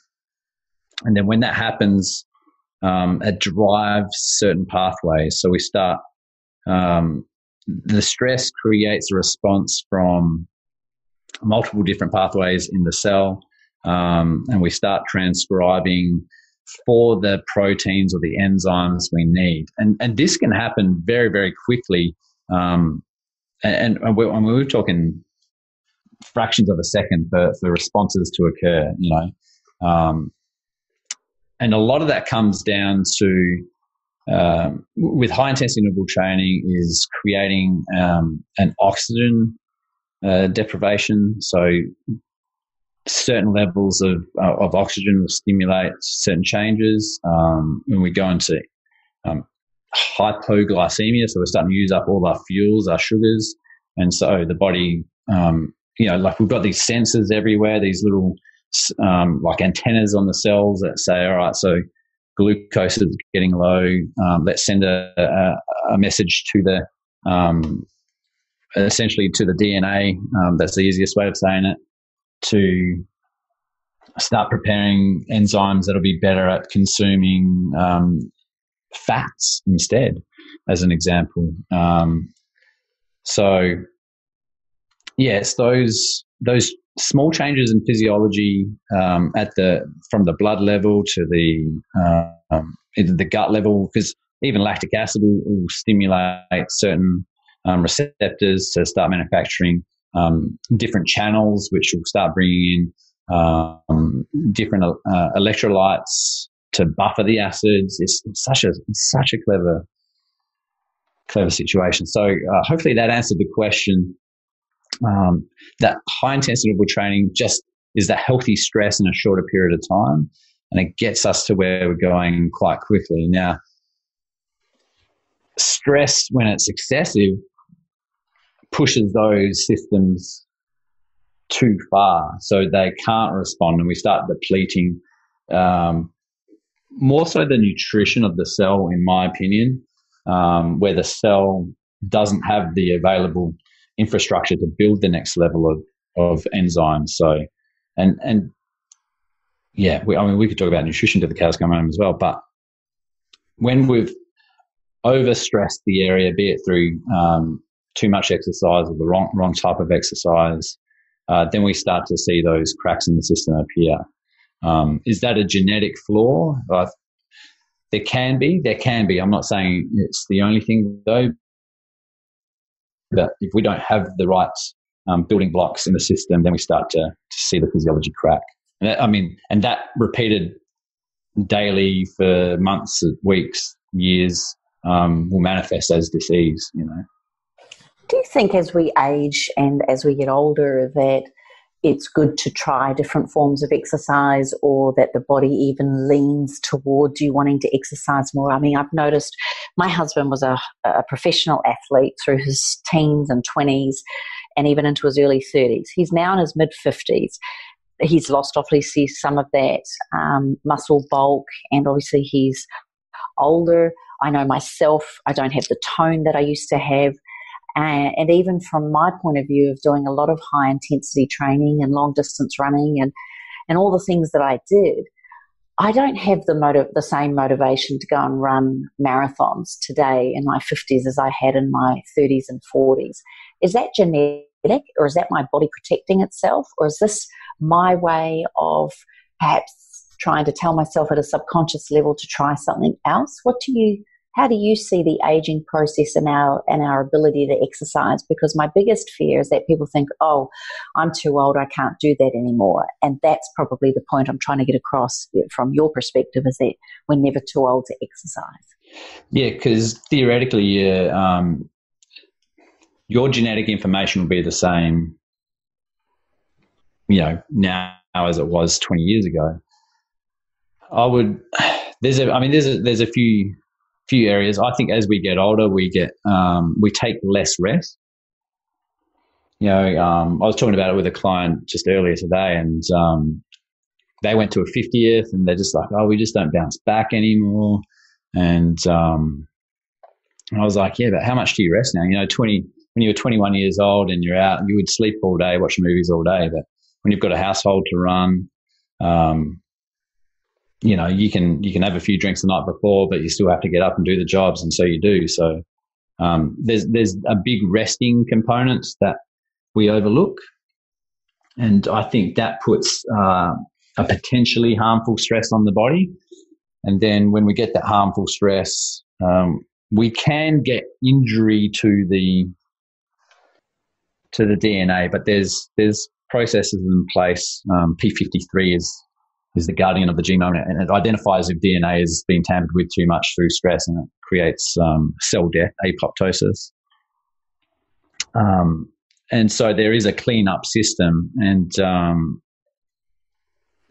And then when that happens, it drives certain pathways. So we start, the stress creates a response from multiple different pathways in the cell, and we start transcribing for the proteins or the enzymes we need. And this can happen very, very quickly. And we're talking fractions of a second for responses to occur, and a lot of that comes down to, with high-intensity interval training, is creating an oxygen deprivation. So certain levels of oxygen will stimulate certain changes. When we go into hypoglycemia, so we're starting to use up all our fuels, our sugars, and so the body, like we've got these sensors everywhere, these little like antennas on the cells that say, all right, so glucose is getting low. Let's send a message to the essentially to the DNA. That's the easiest way of saying it, to start preparing enzymes that'll be better at consuming fats instead, as an example. So yes, those small changes in physiology from the blood level to the gut level, because even lactic acid will stimulate certain receptors to start manufacturing different channels, which will start bringing in different electrolytes to buffer the acids. It's such a clever situation. So hopefully that answered the question. That high intensity interval training just is that healthy stress in a shorter period of time, and it gets us to where we're going quite quickly. Now, stress, when it's excessive, pushes those systems too far, so they can't respond, and we start depleting more so the nutrition of the cell, in my opinion, where the cell doesn't have the available infrastructure to build the next level of enzymes. So, and yeah, we could talk about nutrition to the cows come home as well, but when we've overstressed the area, be it through too much exercise or the wrong type of exercise, then we start to see those cracks in the system appear. Is that a genetic flaw? There can be. I'm not saying it's the only thing, though. But if we don't have the right building blocks in the system, then we start to see the physiology crack. And that repeated daily for months, weeks, years will manifest as disease. Do you think as we age and as we get older that it's good to try different forms of exercise, or that the body even leans towards you wanting to exercise more? I mean, I've noticed my husband was a professional athlete through his teens and 20s and even into his early 30s. He's now in his mid-50s. He's lost, obviously, some of that muscle bulk, and obviously he's older. I know myself, I don't have the tone that I used to have. And even from my point of view of doing a lot of high intensity training and long distance running and all the things that I did, I don't have the same motivation to go and run marathons today in my 50s as I had in my 30s and 40s. Is that genetic, or is that my body protecting itself? Or is this my way of perhaps trying to tell myself at a subconscious level to try something else? How do you see the aging process and our ability to exercise? Because my biggest fear is that people think, oh, I'm too old, I can't do that anymore. And that's probably the point I'm trying to get across from your perspective, is that we're never too old to exercise. Yeah, because theoretically, your genetic information will be the same, now as it was 20 years ago. There's a few areas. I think as we get older, we take less rest. I was talking about it with a client just earlier today, and they went to a 50th, and they're just like, oh, we just don't bounce back anymore. And I was like, yeah, but how much do you rest now? When you were 21 years old and you're out, you would sleep all day, watch movies all day. But when you've got a household to run, you can have a few drinks the night before, but you still have to get up and do the jobs, and so you do. So there's a big resting component that we overlook, and I think that puts a potentially harmful stress on the body. And then when we get that harmful stress, we can get injury to the DNA, but there's processes in place. P53 is the guardian of the genome, and it identifies if DNA is being tampered with too much through stress, and it creates cell death, apoptosis. And so there is a clean-up system, and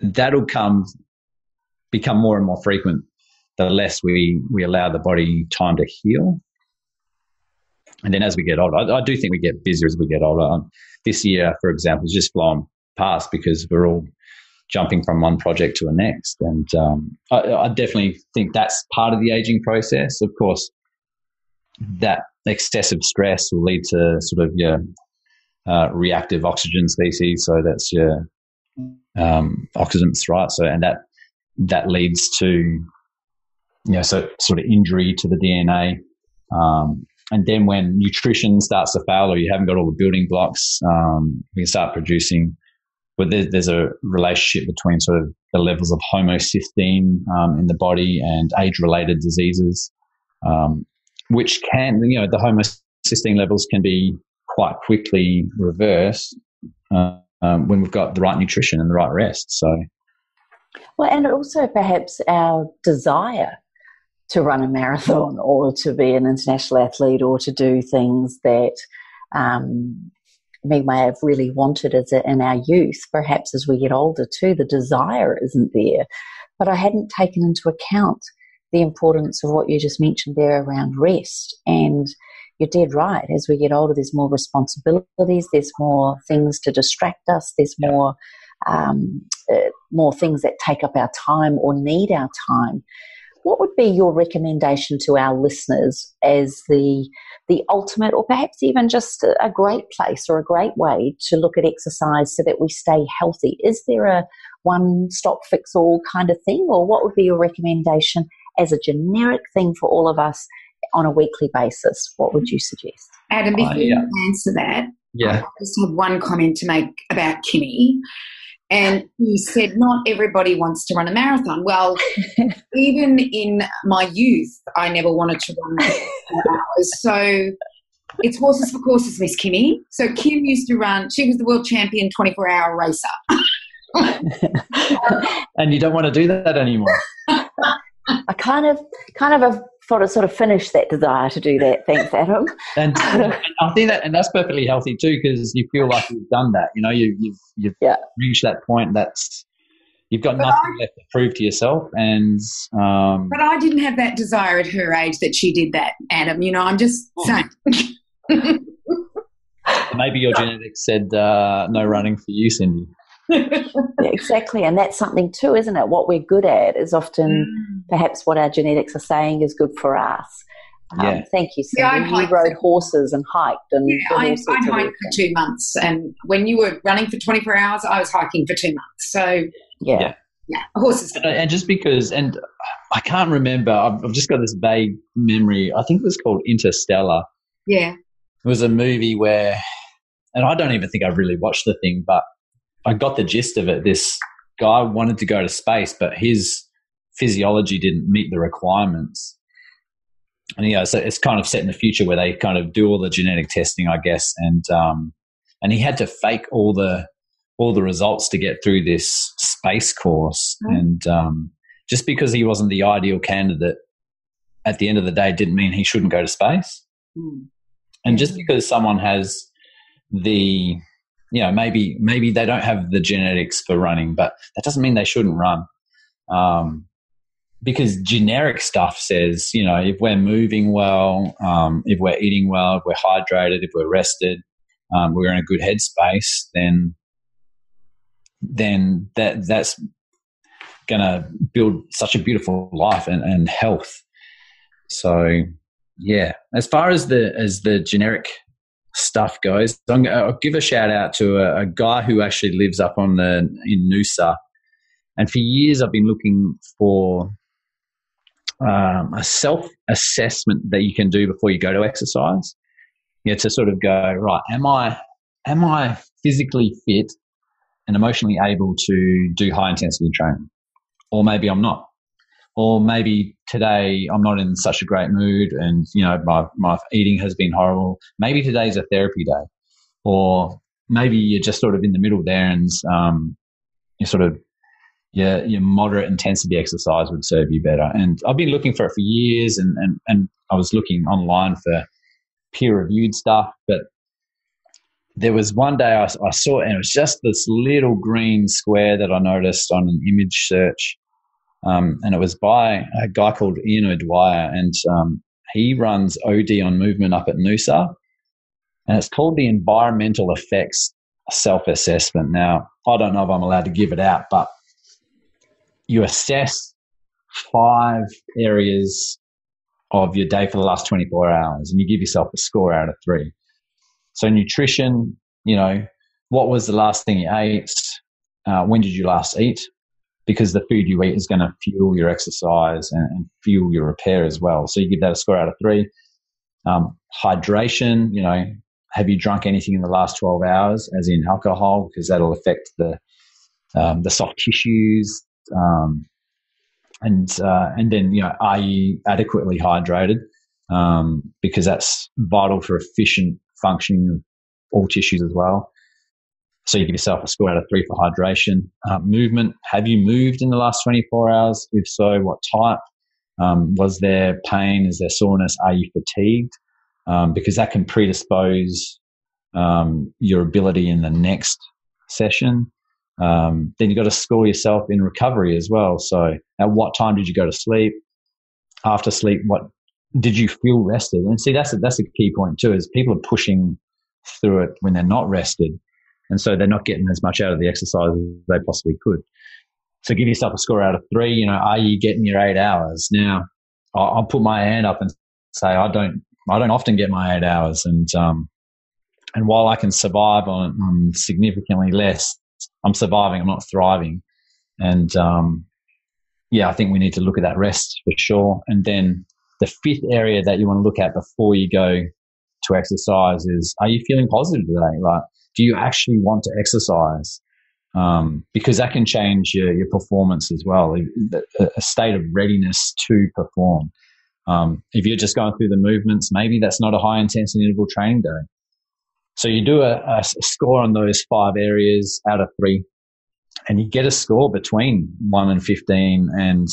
that'll become more and more frequent the less we allow the body time to heal. And then as we get older, I do think we get busier as we get older. This year, for example, has just flown past because we're all jumping from one project to the next. And I definitely think that's part of the aging process. Of course, that excessive stress will lead to sort of your reactive oxygen species. So that's your oxidants, right? So, and that leads to, so sort of injury to the DNA. And then when nutrition starts to fail, or you haven't got all the building blocks, you can start producing. But there's a relationship between sort of the levels of homocysteine in the body and age-related diseases, which can, the homocysteine levels can be quite quickly reversed when we've got the right nutrition and the right rest. So, well, and also perhaps our desire to run a marathon or to be an international athlete or to do things that we may have really wanted in our youth. Perhaps as we get older too, the desire isn't there. But I hadn't taken into account the importance of what you just mentioned there around rest. And you're dead right. As we get older, there's more responsibilities, there's more things to distract us, there's more things that take up our time or need our time. What would be your recommendation to our listeners as the ultimate, or perhaps even just a great place or a great way to look at exercise so that we stay healthy? Is there a one-stop-fix-all kind of thing, or what would be your recommendation as a generic thing for all of us on a weekly basis? What would you suggest? Adam, before you answer that, I just have one comment to make about Kimmy. And you said not everybody wants to run a marathon. Well, even in my youth, I never wanted to run 4 hours. So it's horses for courses, Miss Kimmy. So Kim used to run, she was the world champion 24-hour racer. And you don't want to do that anymore. I kind of have sort of finished that desire to do that. Thanks, Adam. And I think that's perfectly healthy too, because you feel like you've done that. You've reached that point. You've got nothing left to prove to yourself. And but I didn't have that desire at her age that she did that, Adam. I'm just saying. Maybe your genetics said no running for you, Cindy. Yeah, exactly, and that's something too, isn't it? What we're good at is often perhaps what our genetics are saying is good for us. Thank you, Cindy. You rode horses and hiked. And I hiked for 2 months, and when you were running for 24 hours, I was hiking for 2 months. So yeah, horses. And just because, and I can't remember, I've just got this vague memory. I think it was called Interstellar. Yeah, it was a movie where, and I don't even think I really watched the thing, but I got the gist of it. This guy wanted to go to space, but his physiology didn't meet the requirements. And so it's kind of set in the future where they kind of do all the genetic testing, I guess, and he had to fake all the results to get through this space course. And just because he wasn't the ideal candidate, at the end of the day, didn't mean he shouldn't go to space. And just because someone has the maybe they don't have the genetics for running, but that doesn't mean they shouldn't run. Because generic stuff says, if we're moving well, if we're eating well, if we're hydrated, if we're rested, we're in a good headspace, then that's going to build such a beautiful life and health. So, yeah, as far as the generic stuff goes, I'll give a shout out to a guy who actually lives up in Noosa, and for years I've been looking for a self-assessment that you can do before you go to exercise. To sort of go, right, am I physically fit and emotionally able to do high intensity training, or maybe I'm not. Or maybe today I'm not in such a great mood and, my eating has been horrible. Maybe today's a therapy day. Or maybe you're just sort of in the middle there and your moderate intensity exercise would serve you better. And I've been looking for it for years and I was looking online for peer-reviewed stuff. But there was one day I saw it, and it was just this little green square that I noticed on an image search. And it was by a guy called Ian O'Dwyer, and he runs OD on movement up at Noosa, and it's called the Environmental Effects Self-Assessment. Now, I don't know if I'm allowed to give it out, but you assess 5 areas of your day for the last 24 hours, and you give yourself a score out of 3. So nutrition, what was the last thing you ate? when did you last eat? Because the food you eat is going to fuel your exercise and fuel your repair as well. So you give that a score out of 3. Hydration, have you drunk anything in the last 12 hours, as in alcohol? Because that'll affect the soft tissues. And then, are you adequately hydrated? Because that's vital for efficient functioning of all tissues as well. So you give yourself a score out of 3 for hydration. Movement, have you moved in the last 24 hours? If so, what type? Was there pain? Is there soreness? Are you fatigued? Because that can predispose your ability in the next session. Then you've got to score yourself in recovery as well. So at what time did you go to sleep? After sleep, what did you feel rested? And see, that's a key point too, is people are pushing through it when they're not rested. And so they're not getting as much out of the exercise as they possibly could. So give yourself a score out of 3. Are you getting your 8 hours? Now, I'll put my hand up and say I don't often get my 8 hours. And while I can survive on significantly less, I'm surviving, I'm not thriving. And, I think we need to look at that rest for sure. And then the 5th area that you want to look at before you go to exercise is, are you feeling positive today? Like, do you actually want to exercise? Because that can change your performance as well, a state of readiness to perform. If you're just going through the movements, maybe that's not a high-intensity interval training day. So you do a score on those 5 areas out of 3, and you get a score between 1 and 15. And,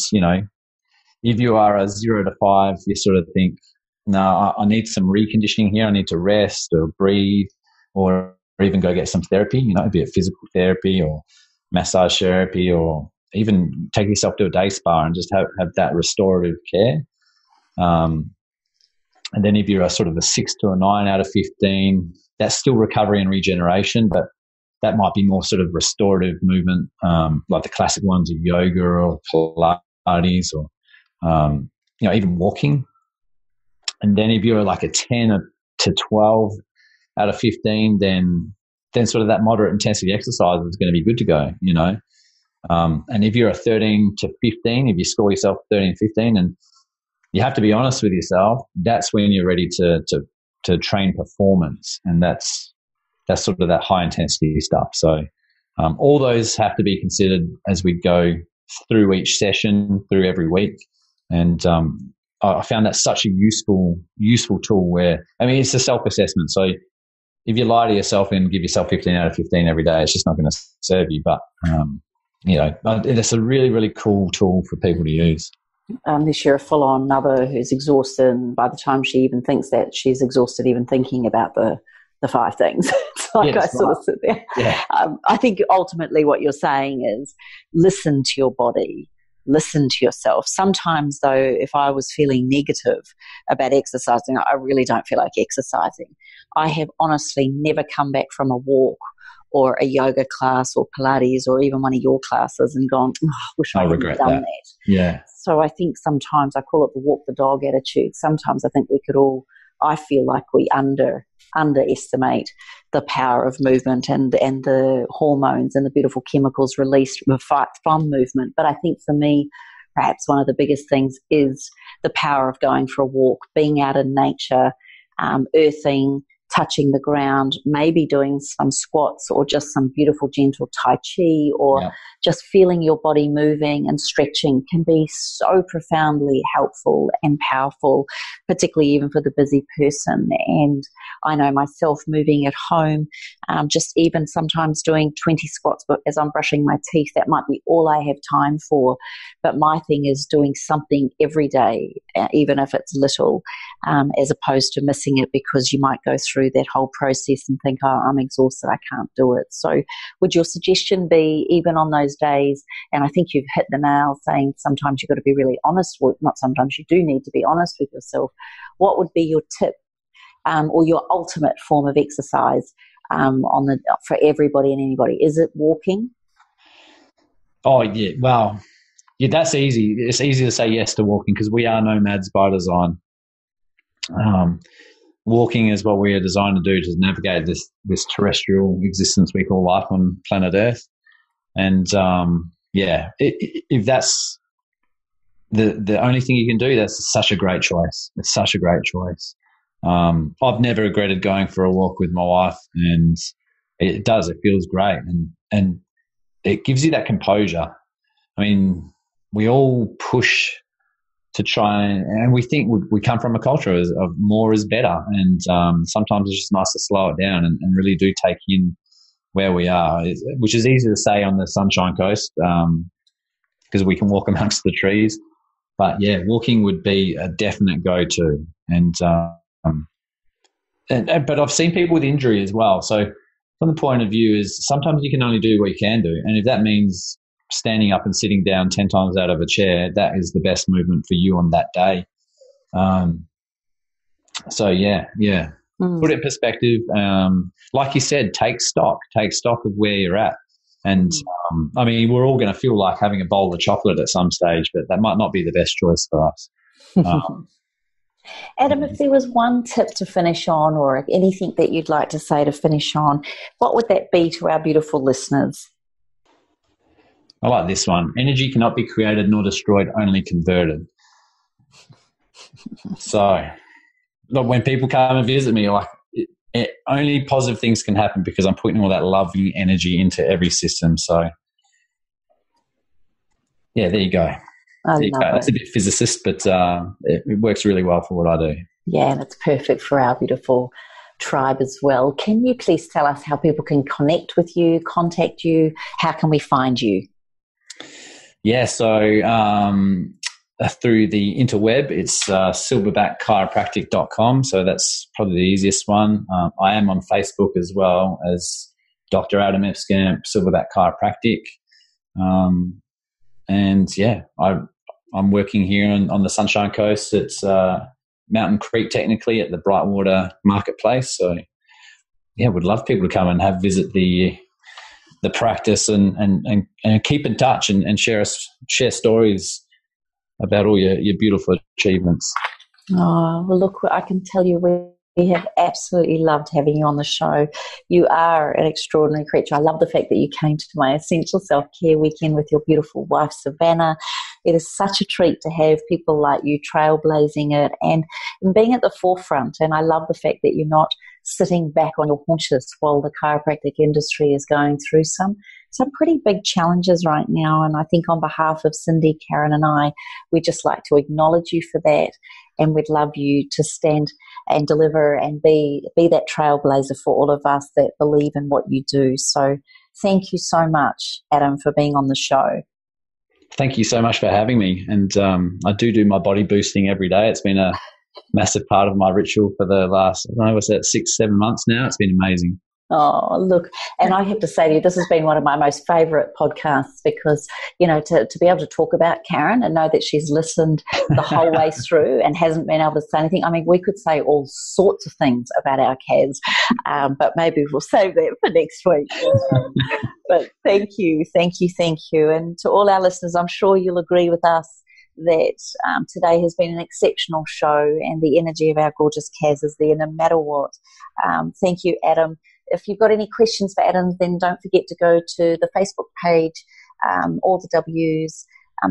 if you are a 0 to 5, you sort of think, no, I need some reconditioning here. I need to rest or breathe or even go get some therapy, be it physical therapy or massage therapy, or even take yourself to a day spa and just have that restorative care. And then if you're a sort of a 6 to a 9 out of 15, that's still recovery and regeneration, but that might be more sort of restorative movement, like the classic ones of yoga or Pilates or, even walking. And then if you're like a 10 to 12 out of 15, then sort of that moderate intensity exercise is going to be good to go, and if you're a 13 to 15, if you score yourself 13, 15, and you have to be honest with yourself, that's when you're ready to train performance. And that's sort of that high intensity stuff. So all those have to be considered as we go through each session, through every week. And I found that such a useful tool where, it's a self-assessment. So if you lie to yourself and give yourself 15 out of 15 every day, it's just not going to serve you. But, it's a really, really cool tool for people to use. Unless you're a full-on mother who's exhausted, and by the time she even thinks that, she's exhausted even thinking about the 5 things. It's like I sort of sit there. Yeah. I think ultimately what you're saying is listen to your body, listen to yourself. Sometimes, though, if I was feeling negative about exercising, I really don't feel like exercising. I have honestly never come back from a walk or a yoga class or Pilates or even one of your classes and gone, I wish I hadn't done that. Yeah. So I think sometimes I call it the walk the dog attitude. Sometimes I think I feel like we underestimate the power of movement and the hormones and the beautiful chemicals released from movement. But I think for me, perhaps one of the biggest things is the power of going for a walk, being out in nature, earthing, touching the ground, maybe doing some squats or just some beautiful gentle tai chi, or just feeling your body moving and stretching can be so profoundly helpful and powerful, particularly even for the busy person. And I know myself moving at home, just even sometimes doing 20 squats but as I'm brushing my teeth, that might be all I have time for. But my thing is doing something every day, even if it's little, as opposed to missing it because you might go through that whole process and think, I'm exhausted, I can't do it. So would your suggestion be, even on those days, and I think you've hit the nail saying sometimes you've got to be really honest, or not sometimes, you do need to be honest with yourself, what would be your tip or your ultimate form of exercise for everybody and anybody? Is it walking? Oh, yeah. Well, yeah, that's easy. It's easy to say yes to walking because we are nomads by design. Walking is what we are designed to do, to navigate this terrestrial existence we call life on planet Earth. And if that's the only thing you can do, that's such a great choice. It's such a great choice. I've never regretted going for a walk with my wife, and it feels great, and it gives you that composure. I mean, we all push to try, and we think we come from a culture of more is better, and sometimes it's just nice to slow it down and really do take in where we are, which is easy to say on the Sunshine Coast because we can walk amongst the trees. But yeah, walking would be a definite go-to, but I've seen people with injury as well. So from the point of view is sometimes you can only do what you can do, and if that means standing up and sitting down 10 times out of a chair, that is the best movement for you on that day. Put it in perspective. Like you said, take stock of where you're at. And I mean, we're all going to feel like having a bowl of chocolate at some stage, but that might not be the best choice for us. Adam, if there was one tip to finish on, or anything that you'd like to say to finish on, what would that be to our beautiful listeners? I like this one. Energy cannot be created nor destroyed, only converted. So, look, when people come and visit me, like, only positive things can happen because I'm putting all that loving energy into every system. So, yeah, there you go. That's a bit physicist, but it works really well for what I do. Yeah, and it's perfect for our beautiful tribe as well. Can you please tell us how people can connect with you, contact you? How can we find you? Yeah, so through the interweb, it's silverbackchiropractic.com. So that's probably the easiest one. I am on Facebook as well as Dr. Epskamp, Silverback Chiropractic. And yeah, I'm working here on the Sunshine Coast. It's Mountain Creek, technically, at the Brightwater Marketplace. So yeah, would love people to come and visit the practice and keep in touch and share stories about all your beautiful achievements. Oh, well, look, I can tell you we have absolutely loved having you on the show. You are an extraordinary creature. I love the fact that you came to my Essential Self-Care weekend with your beautiful wife, Savannah. It is such a treat to have people like you trailblazing it and being at the forefront. And I love the fact that you're not sitting back on your haunches while the chiropractic industry is going through some pretty big challenges right now. And I think on behalf of Cindy, Karen and I, we'd just like to acknowledge you for that. And we'd love you to stand and deliver and be that trailblazer for all of us that believe in what you do. So thank you so much, Adam, for being on the show. Thank you so much for having me. And I do my body boosting every day. It's been a massive part of my ritual for the last, 6-7 months now. It's been amazing. Oh, look, and I have to say to you, this has been one of my most favourite podcasts because, to be able to talk about Karen and know that she's listened the whole way through and hasn't been able to say anything. I mean, we could say all sorts of things about our Kaz, but maybe we'll save that for next week. But thank you. And to all our listeners, I'm sure you'll agree with us that today has been an exceptional show and the energy of our gorgeous Kaz is there no matter what. Thank you, Adam. If you've got any questions for Adam, then don't forget to go to the Facebook page, all the W's,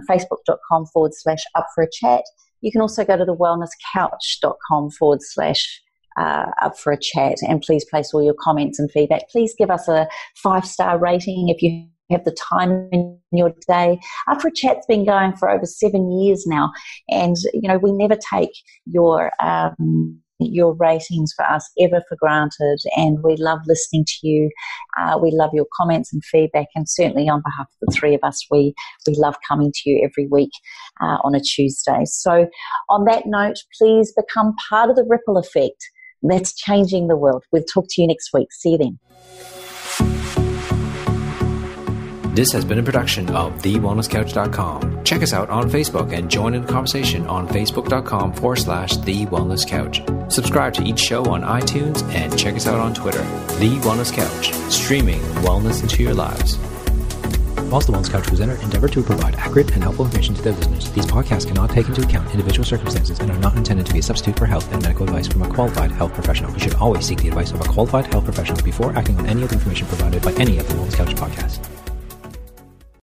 facebook.com/up for a chat. You can also go to the wellnesscouch.com/up for a chat, and please place all your comments and feedback. Please give us a 5-star rating if you have the time in your day. Up for a Chat's been going for over 7 years now, and we never take your ratings for us ever for granted, and we love listening to you. We love your comments and feedback, and certainly on behalf of the three of us, we love coming to you every week on a Tuesday. So on that note, please become part of the ripple effect that's changing the world. We'll talk to you next week. See you then. This has been a production of TheWellnessCouch.com. Check us out on Facebook and join in the conversation on Facebook.com/TheWellnessCouch. Subscribe to each show on iTunes and check us out on Twitter. The Wellness Couch, streaming wellness into your lives. Whilst the Wellness Couch presenter endeavor to provide accurate and helpful information to their listeners, these podcasts cannot take into account individual circumstances and are not intended to be a substitute for health and medical advice from a qualified health professional. You should always seek the advice of a qualified health professional before acting on any of the information provided by any of the Wellness Couch podcasts.